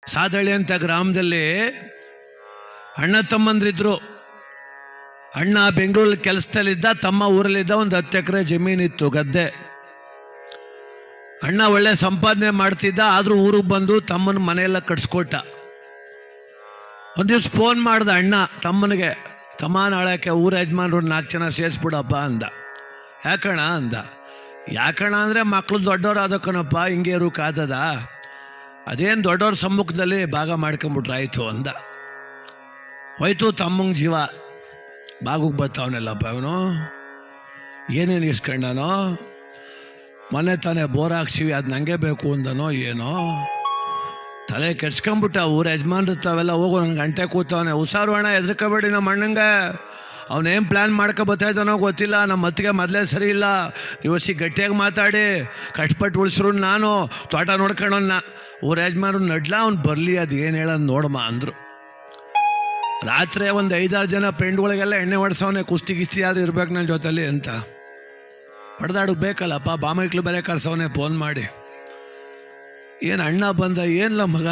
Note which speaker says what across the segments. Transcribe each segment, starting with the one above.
Speaker 1: ಸಾದಳ್ಳಿ ಅಂತ ಗ್ರಾಮದಲ್ಲಿ ಅಣ್ಣ ತಮ್ಮಂದ್ರಿದ್ರು. ಅಣ್ಣ ಬೆಂಗಳೂರಲ್ಲಿ ಕೆಲಸದಲ್ಲಿದ್ದ, ತಮ್ಮ ಊರಲ್ಲಿದ್ದ. ಒಂದು 10 ಎಕರೆ ಜಮೀನಿತ್ತು, ಗದ್ದೆ. ಅಣ್ಣ ಒಳ್ಳೆ ಸಂಪಾದನೆ ಮಾಡ್ತಿದ್ದ, ಆದರೂ ಊರಿಗೆ ಬಂದು ತಮ್ಮನ ಮನೆಯೆಲ್ಲ ಕಟ್ಸ್ಕೊಟ್ಟ. ಒಂದು ದಿವ್ಸ ಫೋನ್ ಮಾಡ್ದ ಅಣ್ಣ ತಮ್ಮನಿಗೆ, ತಮ್ಮ ನಾಳಕ್ಕೆ ಊರ ಯಜಮಾನ್ರು 4 ಜನ ಸೇರಿಸ್ಬಿಡಪ್ಪ ಅಂದ. ಯಾಕಣ್ಣ ಅಂದ. ಯಾಕಣ್ಣ ಅಂದರೆ ಮಕ್ಕಳು ದೊಡ್ಡವ್ರು ಆದಕ್ಕನಪ್ಪ, ಹಿಂಗೆ ಇರೋಕ್ಕಾದದ, ಅದೇನು ದೊಡ್ಡವ್ರ ಸಮ್ಮುಖದಲ್ಲಿ ಭಾಗ ಮಾಡ್ಕೊಂಬಿಟ್ರೆ ಆಯಿತು ಅಂದ. ಹೋಯ್ತು ತಮ್ಮಂಗೆ ಜೀವ. ಬಾಗುಗೆ ಬರ್ತಾವನೆಲ್ಲಪ್ಪ ಇವನು, ಏನೇನು ಇಸ್ಕೊಂಡನೋ, ಮನೆ ತಾನೇ ಬೋರ್ ಹಾಕ್ಸಿವಿ, ಅದು ನನಗೆ ಬೇಕು ಅಂದನೋ ಏನೋ, ತಲೆ ಕೆಡ್ಸ್ಕೊಂಬಿಟ್ಟ. ಊರ ಯಜಮಾನ್ರಿರ್ತಾವೆಲ್ಲ, ಹೋಗು ನನಗೆ ಗಂಟೆ ಕೂತವನೆ, ಹುಷಾರು ಅಣ್ಣ, ಹೆದರ್ಕೋಬೇಡಿ ನಮ್ಮ ಅಣ್ಣಂಗೆ, ಅವನೇನು ಪ್ಲ್ಯಾನ್ ಮಾಡ್ಕೊಬತ್ತಾಯ್ತಾನೋ ಗೊತ್ತಿಲ್ಲ, ನಮ್ಮ ಅತ್ತಿಗೆ ಮೊದಲೇ ಸರಿ ಇಲ್ಲ, ಇವಸಿ ಗಟ್ಟಿಯಾಗಿ ಮಾತಾಡಿ ಕಷ್ಟಪಟ್ಟು ಉಳಿಸ್ರು, ನಾನು ತೋಟ ನೋಡ್ಕೊಳ್ಳೋಣ. ಊರ ಯಜಮಾನ್ರು ನಡ್ಲ, ಅವ್ನು ಬರಲಿ, ಅದು ಏನು ಹೇಳೋದು ನೋಡಮ್ಮ ಅಂದರು. ರಾತ್ರಿ ಒಂದು 5-6 ಜನ ಫ್ರೆಂಡ್ಗಳಿಗೆಲ್ಲ ಎಣ್ಣೆ ಹೊಡ್ಸವನೆ, ಕುಸ್ತಿ ಗಿಸ್ತಿ ಆದರೂ ಇರ್ಬೇಕು ನನ್ನ ಜೊತೆಲಿ ಅಂತ. ಹೊಡೆದಾಡಕ್ಕೆ ಬೇಕಲ್ಲಪ್ಪ, ಬಾಮೈಕ್ಳು ಬೇರೆ ಕರ್ಸವನೆ ಫೋನ್ ಮಾಡಿ. ಏನು ಅಣ್ಣ ಬಂದ, ಏನಿಲ್ಲ ಮಗ,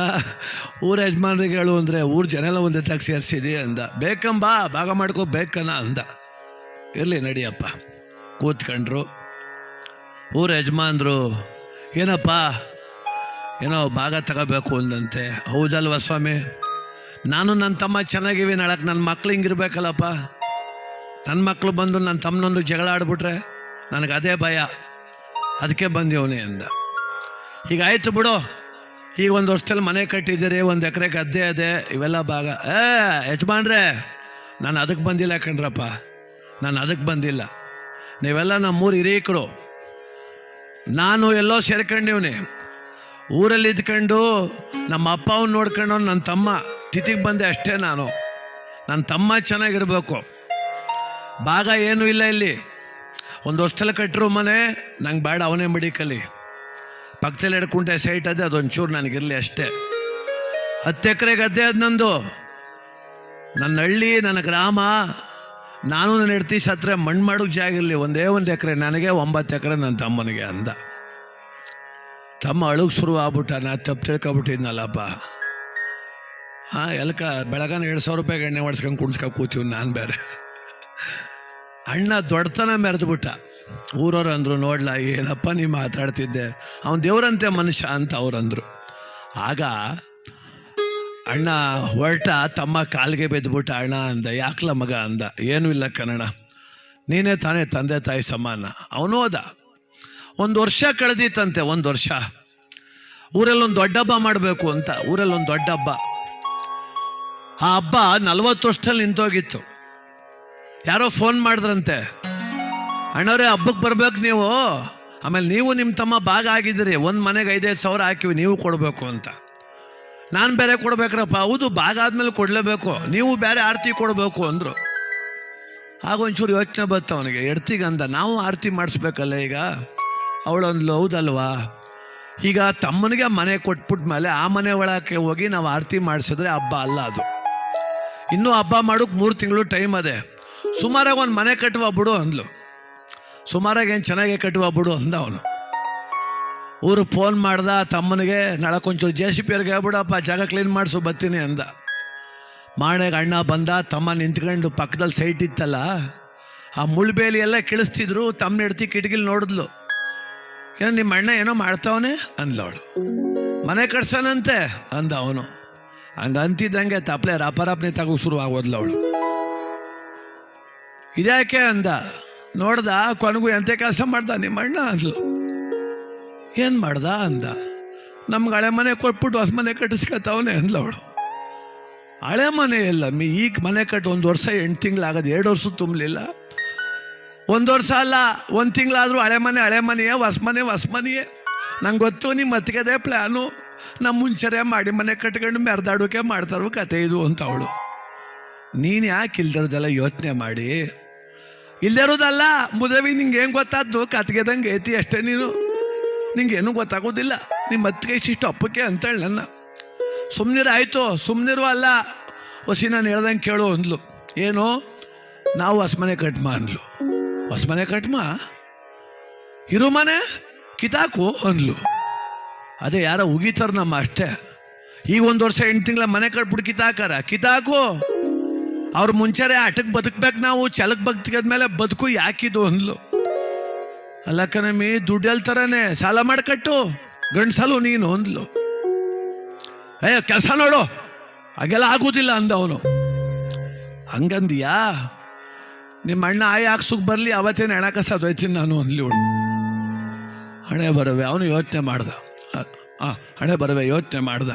Speaker 1: ಊರ ಯಜಮಾನ್ರಿಗೆ ಹೇಳು ಅಂದರೆ ಊರು ಜನ ಎಲ್ಲ ಒಂದೇ ತಾಗ ಸೇರಿಸಿದಿ ಅಂದ. ಬೇಕಂಬ, ಭಾಗ ಮಾಡ್ಕೋ ಬೇಕನ್ನ ಅಂದ. ಇರಲಿ ನಡಿಯಪ್ಪ. ಕೂತ್ಕೊಂಡ್ರು. ಊರ ಯಜಮಾನ್ರು, ಏನಪ್ಪ ಏನೋ ಭಾಗ ತಗೋಬೇಕು ಅಂದಂತೆ. ಹೌದಲ್ವ ಸ್ವಾಮಿ, ನಾನು ನನ್ನ ತಮ್ಮ ಚೆನ್ನಾಗಿವಿ, ನಾಳಕ್ಕೆ ನನ್ನ ಮಕ್ಳು ಹಿಂಗಿರ್ಬೇಕಲ್ಲಪ್ಪ, ನನ್ನ ಮಕ್ಕಳು ಬಂದು ನನ್ನ ತಮ್ಮನೊಂದು ಜಗಳ ಆಡ್ಬಿಟ್ರೆ ನನಗೆ ಅದೇ ಭಯ, ಅದಕ್ಕೆ ಬಂದಿವನೇ ಅಂದ. ಹೀಗಾಯ್ತು ಬಿಡು, ಈಗ 1 ವರ್ಷದಲ್ಲಿ ಮನೆ ಕಟ್ಟಿದ್ದೀರಿ, 1 ಎಕರೆ ಗದ್ದೆ ಅದೇ, ಇವೆಲ್ಲ ಭಾಗ. ಯಜಮಾನ್ರೆ, ನಾನು ಅದಕ್ಕೆ ಬಂದಿಲ್ಲ ಕಣ್ರಪ್ಪ, ನಾನು ಅದಕ್ಕೆ ಬಂದಿಲ್ಲ. ನೀವೆಲ್ಲ ನಮ್ಮೂರು ಹಿರೀಕರು, ನಾನು ಎಲ್ಲೋ ಸೇರ್ಕೊಂಡಿವ್ನಿ. ಊರಲ್ಲಿ ಇದ್ಕೊಂಡು ನಮ್ಮ ಅಪ್ಪ ಅವ್ನು ನೋಡ್ಕೊಂಡು ನನ್ನ ತಮ್ಮ ತಿಥಿಗೆ ಬಂದೆ ಅಷ್ಟೇ. ನಾನು ನನ್ನ ತಮ್ಮ ಚೆನ್ನಾಗಿರ್ಬೇಕು, ಭಾಗ ಏನೂ ಇಲ್ಲ ಇಲ್ಲಿ. 1 ವರ್ಷದಲ್ಲಿ ಕಟ್ಟರು ಮನೆ, ನಂಗೆ ಬೇಡ, ಅವನೇ ಮಡಿಕಲಿ. ಪಕ್ಕದಲ್ಲಿ 2 ಕುಂಟೆ ಸೈಟ್ ಅದೇ, ಅದೊಂಚೂರು ನನಗಿರಲಿ ಅಷ್ಟೇ. 10 ಎಕರೆ ಗದ್ದೆ ಅದು ನಂದು, ನನ್ನ ಹಳ್ಳಿ, ನನ್ನ ಗ್ರಾಮ. ನಾನು ನನ್ನ ಹೆಂಡತಿ ಸತ್ರೆ ಮಣ್ಣು ಮಾಡೋಕ್ಕೆ ಜಾಗ ಇರಲಿ, ಒಂದೇ 1 ಎಕರೆ ನನಗೆ, 9 ಎಕರೆ ನನ್ನ ತಮ್ಮನಿಗೆ ಅಂದ. ತಮ್ಮ ಅಳುಗೆ ಶುರು ಆಗ್ಬಿಟ್ಟ. ನಾ ತಪ್ಪು ತಿಳ್ಕೊಬಿಟ್ಟಿದ್ನಲ್ಲಪ್ಪ. ಎಲ್ಕ ಬೆಳಗಾನ 2,000 ರೂಪಾಯಿಗೆ ಎಣ್ಣೆ ಹೊಡ್ಸ್ಕೊಂಡು ಕುಣಿಸ್ಕೊಂಡು ಕೂತೀವಿ ನಾನು ಬೇರೆ. ಅಣ್ಣ ದೊಡ್ಡತನ ಮೆರೆದ್ಬಿಟ್ಟ. ಊರವ್ರು ಅಂದರು, ನೋಡ್ಲ ಏನಪ್ಪ ನೀ ಮಾತಾಡ್ತಿದ್ದೆ, ಅವನು ದೇವ್ರಂತೆ ಮನುಷ್ಯ ಅಂತ ಅವ್ರಂದರು. ಆಗ ಅಣ್ಣ ಹೊರಟ, ತಮ್ಮ ಕಾಲಿಗೆ ಬಿದ್ದುಬಿಟ್ಟ. ಅಣ್ಣ ಅಂದ. ಯಾಕಲ ಮಗ ಅಂದ. ಏನೂ ಇಲ್ಲ ಕನ್ನಡ, ನೀನೇ ತಾನೇ ತಂದೆ ತಾಯಿ ಸಮಾನ. ಅವನು ಹೋದ. 1 ವರ್ಷ ಕಳೆದಿತ್ತಂತೆ. 1 ವರ್ಷ ಊರಲ್ಲೊಂದು ದೊಡ್ಡ ಹಬ್ಬ ಮಾಡಬೇಕು ಅಂತ. ಊರಲ್ಲೊಂದು ದೊಡ್ಡ ಹಬ್ಬ. ಆ ಹಬ್ಬ 40 ವರ್ಷದಲ್ಲಿ ನಿಂತೋಗಿತ್ತು. ಯಾರೋ ಫೋನ್ ಮಾಡಿದ್ರಂತೆ, ಅಣ್ಣವ್ರೆ ಹಬ್ಬಕ್ಕೆ ಬರ್ಬೇಕು ನೀವು, ಆಮೇಲೆ ನೀವು ನಿಮ್ಮ ತಮ್ಮ ಭಾಗ ಆಗಿದ್ದೀರಿ, 1 ಮನೆಗೆ 5-5 ಸಾವಿರ ಹಾಕಿವಿ, ನೀವು ಕೊಡಬೇಕು ಅಂತ. ನಾನು ಬೇರೆ ಕೊಡ್ಬೇಕ್ರಪ್ಪ. ಹೌದು, ಭಾಗ ಆದಮೇಲೆ ಕೊಡಲೇಬೇಕು, ನೀವು ಬೇರೆ ಆರತಿ ಕೊಡಬೇಕು ಅಂದರು. ಆಗೊಂಚೂರು ಯೋಚನೆ ಬತ್ತು ಅವನಿಗೆ. ಎಡ್ತಿಗಂದ, ನಾವು ಆರತಿ ಮಾಡಿಸ್ಬೇಕಲ್ಲ ಈಗ. ಅವಳೊಂದ್ಲು, ಹೌದಲ್ವಾ, ಈಗ ತಮ್ಮನಿಗೆ ಮನೆ ಕೊಟ್ಬಿಟ್ಟ ಮೇಲೆ ಆ ಮನೆ ಒಳಕ್ಕೆ ಹೋಗಿ ನಾವು ಆರತಿ ಮಾಡಿಸಿದ್ರೆ ಹಬ್ಬ ಅಲ್ಲ ಅದು. ಇನ್ನೂ ಹಬ್ಬ ಮಾಡೋಕ್ಕೆ 3 ತಿಂಗಳು ಟೈಮ್ ಅದೇ. ಸುಮಾರಾಗಿ 1 ಮನೆ ಕಟ್ಟುವ ಬಿಡು ಅಂದ್ಲು. ಸುಮಾರಾಗಿ ಏನು ಚೆನ್ನಾಗೇ ಕಟ್ಟುವ ಬಿಡು ಅಂದ ಅವನು. ಊರಿಗೆ ಫೋನ್ ಮಾಡ್ದ ತಮ್ಮನಿಗೆ, ನಾಳೆ ಕೊಂಚೂರು JCP ಅವ್ರಿಗೆ ಹೇಳ್ಬಿಡಪ್ಪ, ಜಾಗ ಕ್ಲೀನ್ ಮಾಡಿಸು ಬರ್ತೀನಿ ಅಂದ. ಮಾಡಾಗ ಅಣ್ಣ ಬಂದ. ತಮ್ಮ ನಿಂತ್ಕೊಂಡು ಪಕ್ಕದಲ್ಲಿ ಸೈಟ್ ಇತ್ತಲ್ಲ, ಆ ಮುಳ್ಬೇಲಿ ಎಲ್ಲ ಕಿಳಿಸ್ತಿದ್ರು. ತಮ್ಮ ಹೆಂಡ್ತಿ ಕಿಟಕಿಲಿ ನೋಡಿದ್ಲು. ಏನೋ ನಿಮ್ಮ ಅಣ್ಣ ಏನೋ ಮಾಡ್ತಾವನೆ ಅಂದ್ಲು ಅವಳು. ಮನೆ ಕಟ್ಸೋಣಂತೆ ಅಂದ ಅವನು. ಹಂಗೆ ಅಂತಿದ್ದಂಗೆ ತಪ್ಪಲೆ ರಪರಪ್ನೆ ತಗೋ ಶುರು ಆಗೋದ್ಲು ಅವಳು. ಇದ್ಯಾಕೆ ಅಂದ. ನೋಡ್ದ, ಕೊನೆಗೂ ಎಂಥ ಕೆಲಸ ಮಾಡ್ದ ನಿಮ್ಮ ಅಣ್ಣ ಅಂದ್ಲು. ಏನು ಮಾಡ್ದ ಅಂದ. ನಮ್ಗೆ ಹಳೆ ಮನೆ ಕೊಟ್ಬಿಟ್ಟು ಹೊಸ ಮನೆ ಕಟ್ಟಿಸ್ಕೊತಾವನೆ ಅಂದ್ಲು ಅವಳು. ಹಳೆ ಮನೆ ಇಲ್ಲ ಈಗ ಮನೆ ಕಟ್ಟು 1 ವರ್ಷ 8 ತಿಂಗಳಾಗದು, 2 ವರ್ಷ ತುಂಬಲಿಲ್ಲ. 1 ವರ್ಷ ಅಲ್ಲ, 1 ತಿಂಗಳಾದರೂ ಹಳೆ ಮನೆಯೇ, ಹೊಸ ಮನೆಯೇ. ನಂಗೆ ಗೊತ್ತು ನಿಮ್ಮ ಅತ್ತಿಗೆದೇ ಪ್ಲ್ಯಾನು, ನಮ್ಮ ಮುಂಚೆರೇ ಮಾಡಿ ಮನೆ ಕಟ್ಕೊಂಡು ಮೆರೆದಾಡೋಕೆ ಮಾಡ್ತಾರೋ ಕತೆ ಇದು ಅಂತ ಅವಳು. ನೀನು ಯಾಕೆ ಇಲ್ದಿರೋದೆಲ್ಲ ಯೋಚನೆ ಮಾಡಿ. ಇಲ್ದಿರೋದಲ್ಲ ಮುದವಿ, ನಿಂಗೆ ಏನು ಗೊತ್ತಾದ್ದು, ಕತ್ಗೆದಂಗೆ ಐತಿ ಅಷ್ಟೇ ನೀನು, ನಿಂಗೇನು ಗೊತ್ತಾಗೋದಿಲ್ಲ. ನಿಮ್ಮ ಅತ್ತಿಗೆ ಇಷ್ಟು ಅಪ್ಪಕ್ಕೆ ಅಂತೇಳಿ ನನ್ನ. ಸುಮ್ಮನಿರು ಆಯಿತು, ಸುಮ್ಮನಿರು ಅಲ್ಲ ಹೊಸಿ, ನಾನು ಹೇಳ್ದಂಗೆ ಕೇಳು ಅಂದ್ಲು. ಏನು, ನಾವು ಹೊಸ ಮನೆ ಕಟ್ಮ ಅಂದ್ಲು. ಹೊಸ ಮನೆ ಕಟ್ಮ, ಇರು ಮನೆ ಕಿತಾಕು ಅಂದ್ಲು. ಅದೇ ಯಾರೋ ಉಗಿತಾರ ನಮ್ಮ ಅಷ್ಟೇ. ಈಗ 1 ವರ್ಷ 8 ತಿಂಗಳ ಮನೆ ಕಟ್ಬಿಟ್ಟು ಕಿತಾಕು. ಅವ್ರ ಮುಂಚೆರೆ ಆಟಕ್ಕೆ ಬದುಕ್ಬೇಕು, ನಾವು ಛಲಕ್ ಬದುಕಿದ್ಮೇಲೆ ಬದುಕು ಯಾಕಿದು ಅಂದ್ಲು. ಅಲ್ಲ ಕಣಮಿ, ದುಡ್ಡು ಹೇಳ್ತಾರನೆ, ಸಾಲ ಮಾಡ್ಕಟ್ಟು ಗಂಡ್ಸಲು ನೀನು ಅಂದ್ಲು. ಕೆಲಸ ನೋಡು, ಹಾಗೆಲ್ಲ ಆಗೋದಿಲ್ಲ ಅಂದ ಅವನು. ಹಂಗಂದಿಯಾ, ನಿಮ್ಮ ಅಣ್ಣ ಹಾಕ್ಸುಕ್ ಬರ್ಲಿ, ಅವತ್ತೇನು ಹೆಣಕಸ ಅದೋಯ್ತೀನಿ ನಾನು ಅಂದ್ಲಿ. ಹಣೆ ಬರವೆ ಅವನು ಯೋಚನೆ ಮಾಡ್ದ. ಹಣೆ ಬರವೆ ಯೋಚನೆ ಮಾಡ್ದ.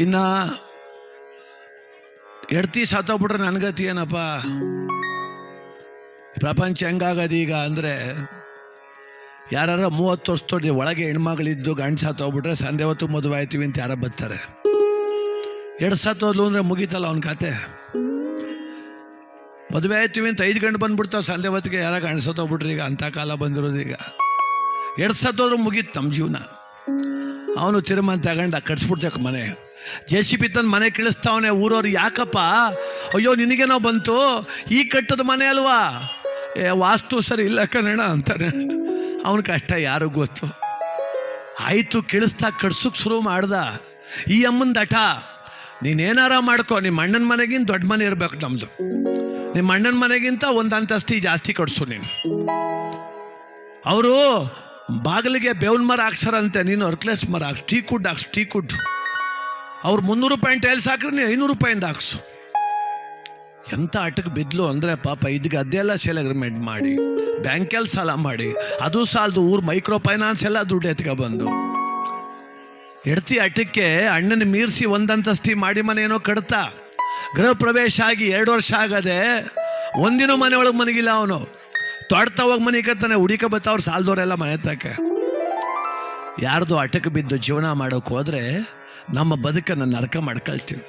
Speaker 1: ಇನ್ನ ಹೆಡ್ತಿ ಸತ್ತೋಗ್ಬಿಟ್ರೆ ನನ್ಗತಿ ಏನಪ್ಪ, ಪ್ರಪಂಚ ಹೆಂಗಾಗದು ಈಗ ಅಂದರೆ, ಯಾರು 30 ವರ್ಷದ ಒಳಗೆ ಹೆಣ್ಮಗಳಿದ್ದು ಗಂಡು ಸತ್ತೋಗ್ಬಿಟ್ರೆ ಸಂದೆ ಹೊತ್ತು ಮದುವೆ ಆಯ್ತೀವಿ ಅಂತ ಯಾರ ಬರ್ತಾರೆ. 2 ಸತ್ತೋದ್ಲು ಅಂದರೆ ಮುಗೀತಲ್ಲ ಅವನ ಕತೆ. ಮದುವೆ ಆಯ್ತೀವಿ ಅಂತ 5 ಗಂಟೆ ಬಂದ್ಬಿಡ್ತಾವೆ, ಸಂದೆ ಹೊತ್ತಿಗೆ ಯಾರ ಗಂಡು ಸತ್ತೋಗ್ಬಿಟ್ರಿ. ಈಗ ಅಂಥ ಕಾಲ ಬಂದಿರೋದು. ಈಗ 2 ಸತ್ತೋದ್ರು ಮುಗೀತು ನಮ್ಮ ಜೀವನ. ಅವನು ತಿರುಮಂತ ತಗೊಂಡ ಕಟ್ಸ್ಬಿಡ್ತಕ್ಕ ಮನೆ. JCB ತಂದು ಮನೆ ಕಳಿಸ್ತಾವನೆ. ಊರವ್ರು ಯಾಕಪ್ಪ, ಅಯ್ಯೋ ನಿನಗೇನೋ ಬಂತು, ಈ ಕಟ್ಟದ ಮನೆ ಅಲ್ವಾ, ವಾಸ್ತು ಸರಿ ಇಲ್ಲ ಕನ್ನಡ ಅಂತಾನೆ. ಅವನ ಕಷ್ಟ ಯಾರಿಗೂ ಗೊತ್ತು. ಆಯಿತು, ಕಟ್ಸೋಕ್ಕೆ ಶುರು ಮಾಡ್ದ. ಈ ಅಮ್ಮನ ದಟ, ನೀನೇನಾರ ಮಾಡ್ಕೊ, ನಿಮ್ಮ ಅಣ್ಣನ ಮನೆಗಿಂತ ದೊಡ್ಡ ಮನೆ ಇರಬೇಕು ನಮ್ಮದು. ನಿಮ್ಮ ಅಣ್ಣನ ಮನೆಗಿಂತ 1 ಅಂತಸ್ತಿ ಜಾಸ್ತಿ ಕಟ್ಸು ನೀನು. ಅವರು ಬಾಗಿಲಿಗೆ ಬೇವಿನ ಮರ ಹಾಕ್ಸಾರಂತೆ, ನೀನು ಅರ್ಕ್ಲೆಸ್ ಮರ ಹಾಕ್ಸು, ಟೀಕುಡ್ ಅವ್ರು 300 ರೂಪಾಯಿ ಟೈಲ್ಸ್ ಹಾಕ್ರಿ, ನೀನು 500 ರೂಪಾಯಿಂದ ಹಾಕ್ಸು. ಎಂಥ ಆಟಕ್ಕೆ ಬಿದ್ಲು ಅಂದರೆ ಪಾಪ. ಇದಕ್ಕೆ ಅದೆಲ್ಲ ಸೇಲ್ ಅಗ್ರಿಮೆಂಟ್ ಮಾಡಿ, ಬ್ಯಾಂಕಲ್ಲಿ ಸಾಲ ಮಾಡಿ, ಅದು ಸಾಲದು ಊರು ಮೈಕ್ರೋ ಫೈನಾನ್ಸ್ ಎಲ್ಲ ದುಡ್ಡು ಎತ್ಕೊಬಂದು ಹೆಡ್ತಿ ಆಟಕ್ಕೆ ಅಣ್ಣನ ಮೀರಿಸಿ 1 ಅಂತಸ್ತಿ ಮಾಡಿ ಮನೆ ಏನೋ ಕಡ್ತಾ. ಗೃಹ ಪ್ರವೇಶ ಆಗಿ 2 ವರ್ಷ ಆಗದೆ ಒಂದಿನ ಮನೆ ಒಳಗೆ ಮನಗಿಲ್ಲ ಅವನು. ತೊಡ್ತಾ ಹೋಗಿ ಮನೆ ಕತ್ತಾನೆ, ಹುಡುಕ ಬತ್ತವ್ರು ಸಾಲದವರೆಲ್ಲ ಮನೆ ತಕ್ಕೆ. ಯಾರ್ದು ಆಟಕ್ಕೆ ಬಿದ್ದು ಜೀವನ ಮಾಡೋಕೆ ಹೋದರೆ ನಮ್ಮ ಬದುಕನ್ನು ನರಕ ಮಾಡ್ಕೊಳ್ತೀವಿ.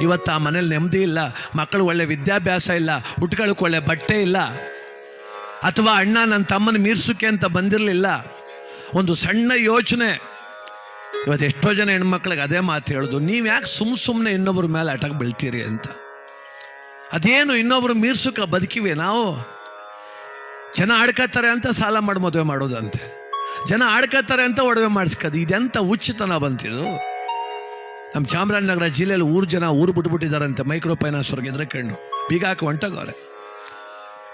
Speaker 1: ಇವತ್ತು ಆ ಮನೇಲಿ ನೆಮ್ಮದಿ ಇಲ್ಲ, ಮಕ್ಕಳು ಒಳ್ಳೆ ವಿದ್ಯಾಭ್ಯಾಸ ಇಲ್ಲ, ಹುಟ್ಕೊಳ್ಳೋಕೆ ಒಳ್ಳೆ ಬಟ್ಟೆ ಇಲ್ಲ, ಅಥವಾ ಅಣ್ಣ ನನ್ನ ತಮ್ಮನ ಮೀರ್ಸೋಕೆ ಅಂತ ಬಂದಿರಲಿಲ್ಲ. ಒಂದು ಸಣ್ಣ ಯೋಚನೆ. ಇವತ್ತು ಎಷ್ಟೋ ಜನ ಹೆಣ್ಮಕ್ಳಿಗೆ ಅದೇ ಮಾತು ಹೇಳೋದು, ನೀವು ಯಾಕೆ ಸುಮ್ಮನೆ ಇನ್ನೊಬ್ಬರ ಮೇಲೆ ಆಟಕ್ಕೆ ಬೀಳ್ತೀರಿ ಅಂತ. ಅದೇನು ಇನ್ನೊಬ್ರು ಮೀರ್ಸೋಕೆ ಬದುಕಿವೆ ನಾವು. ಜನ ಆಡ್ಕೋತಾರೆ ಅಂತ ಸಾಲ ಮಾಡಿ ಮದುವೆ ಮಾಡೋದಂತೆ, ಜನ ಆಡ್ಕೋತಾರೆ ಅಂತ ಒಡವೆ ಮಾಡಿಸ್ಕೋದು. ಇದೆಂಥ ಹುಚ್ಚುತನ ಬಂತಿದ್ದು. ನಮ್ಮ ಚಾಮರಾಜನಗರ ಜಿಲ್ಲೆಯಲ್ಲಿ ಜನ ಊರು ಬಿಟ್ಬಿಟ್ಟಿದ್ದಾರಂತೆ, ಮೈಕ್ರೋ ಫೈನಾನ್ಸ್ ಅವ್ರಿಗೆ ಎದ್ರಕಂಡು ಬೀಗ ಹಾಕಿ ಹೊಂಟೋಗವ್ರೆ.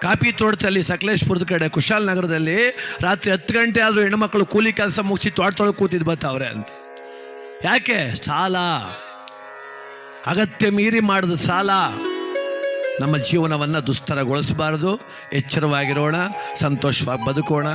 Speaker 1: ಕಾಪಿ ತೋಟದಲ್ಲಿ ಸಕಲೇಶ್ಪುರದ ಕಡೆ ಕುಶಾಲನಗರದಲ್ಲಿ ರಾತ್ರಿ 10 ಗಂಟೆ ಆದರೂ ಹೆಣ್ಮಕ್ಳು ಕೂಲಿ ಕೆಲಸ ಮುಗಿಸಿ ತೋಟದೊಳಗೆ ಕೂತಿದ್ದು ಬರ್ತಾವ್ರೆ ಅಂತ. ಯಾಕೆ? ಸಾಲ, ಅಗತ್ಯ ಮೀರಿ ಮಾಡಿದ ಸಾಲ. ನಮ್ಮ ಜೀವನವನ್ನು ದುಸ್ತರಗೊಳಿಸಬಾರದು. ಎಚ್ಚರವಾಗಿರೋಣ, ಸಂತೋಷವಾಗಿ ಬದುಕೋಣ.